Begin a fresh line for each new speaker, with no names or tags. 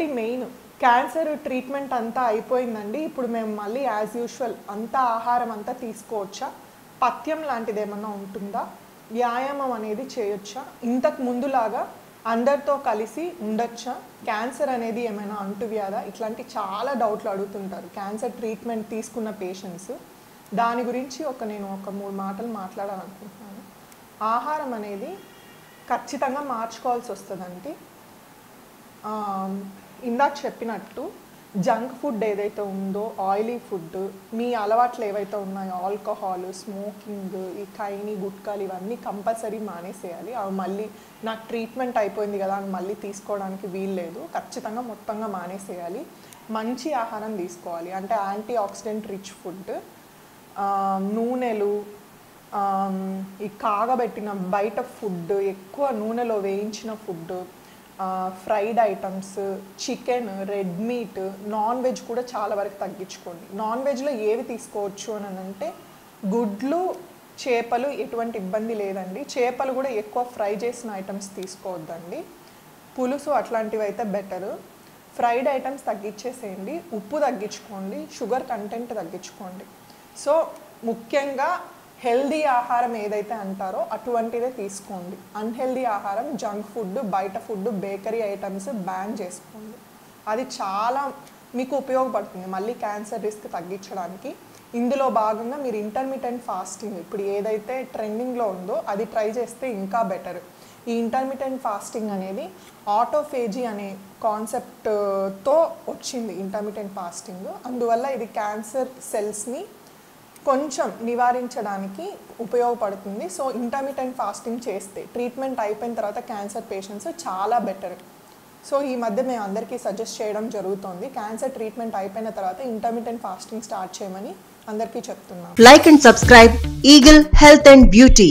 ఒకటి main cancer treatment అంతా అయిపోయిందండి, ఇప్పుడు మేము మళ్ళీ యాజ్ యూజువల్ అంతా ఆహారం అంతా తీసుకోవచ్చా, పథ్యం లాంటిది ఏమన్నా ఉంటుందా, వ్యాయామం అనేది చేయొచ్చా, ఇంతకు ముందులాగా అందరితో కలిసి ఉండొచ్చా, క్యాన్సర్ అనేది ఏమైనా అంటువ్యాధా, ఇట్లాంటి చాలా డౌట్లు అడుగుతుంటారు క్యాన్సర్ ట్రీట్మెంట్ తీసుకున్న పేషెంట్స్. దాని గురించి నేను ఒక 3 మాటలు మాట్లాడాలనుకుంటున్నాను. ఆహారం అనేది ఖచ్చితంగా మార్చుకోవాల్సి వస్తుందండి. ఇందాక చెప్పినట్టు జంక్ ఫుడ్ ఏదైతే ఉందో, ఆయిలీ ఫుడ్, మీ అలవాట్లు ఏవైతే ఉన్నాయో ఆల్కహాల్, స్మోకింగ్, ఈ కైని గుట్కాలు ఇవన్నీ కంపల్సరీ మానేసేయాలి. అవి మళ్ళీ నాకు ట్రీట్మెంట్ అయిపోయింది కదా అని మళ్ళీ తీసుకోవడానికి వీలు లేదు. ఖచ్చితంగా మొత్తంగా మానేసేయాలి. మంచి ఆహారం తీసుకోవాలి, అంటే యాంటీ ఆక్సిడెంట్ రిచ్ ఫుడ్, నూనెలు, ఈ కాగబెట్టిన బయట ఫుడ్, ఎక్కువ నూనెలో వేయించిన food, fried items, chicken, red meat, non veg కూడా చాలా వరకు తగ్గించుకోండి. నాన్ వెజ్లో ఏవి తీసుకోవచ్చు అని అంటే గుడ్లు, చేపలు ఎటువంటి ఇబ్బంది లేదండి. చేపలు కూడా ఎక్కువ ఫ్రై చేసిన ఐటమ్స్ తీసుకోవద్దండి. పులుసు అట్లాంటివి అయితే బెటరు. Fried items తగ్గించేసేయండి. ఉప్పు తగ్గించుకోండి, షుగర్ కంటెంట్ తగ్గించుకోండి. సో ముఖ్యంగా హెల్దీ ఆహారం ఏదైతే అంటారో అటువంటిదే తీసుకోండి. అన్హెల్దీ ఆహారం, జంక్ ఫుడ్, బయట ఫుడ్, బేకరీ ఐటమ్స్ బ్యాన్ చేసుకోండి. అది చాలా మీకు ఉపయోగపడుతుంది మళ్ళీ క్యాన్సర్ రిస్క్ తగ్గించడానికి. ఇందులో భాగంగా మీరు ఇంటర్మిటెంట్ ఫాస్టింగ్ ఇప్పుడు ఏదైతే ట్రెండింగ్లో ఉందో అది ట్రై చేస్తే ఇంకా బెటర్. ఈ ఇంటర్మిటెంట్ ఫాస్టింగ్ అనేది ఆటోఫేజీ అనే కాన్సెప్ట్తో వచ్చింది ఇంటర్మిటెంట్ ఫాస్టింగ్. అందువల్ల ఇది క్యాన్సర్ సెల్స్ని కొంచెం నివారించడానికి ఉపయోగపడుతుంది. సో ఇంటర్మిటెంట్ ఫాస్టింగ్ చేస్తే ట్రీట్మెంట్ అయిపోయిన తర్వాత క్యాన్సర్ పేషెంట్స్ చాలా బెటర్. సో ఈ మధ్య మేము అందరికీ సజెస్ట్ చేయడం జరుగుతుంది. క్యాన్సర్ ట్రీట్మెంట్ అయిపోయిన తర్వాత ఇంటర్మిటెంట్ ఫాస్టింగ్ స్టార్ట్ చేయమని అందరికీ చెప్తున్నాం.
Like and subscribe Eagle Health and Beauty.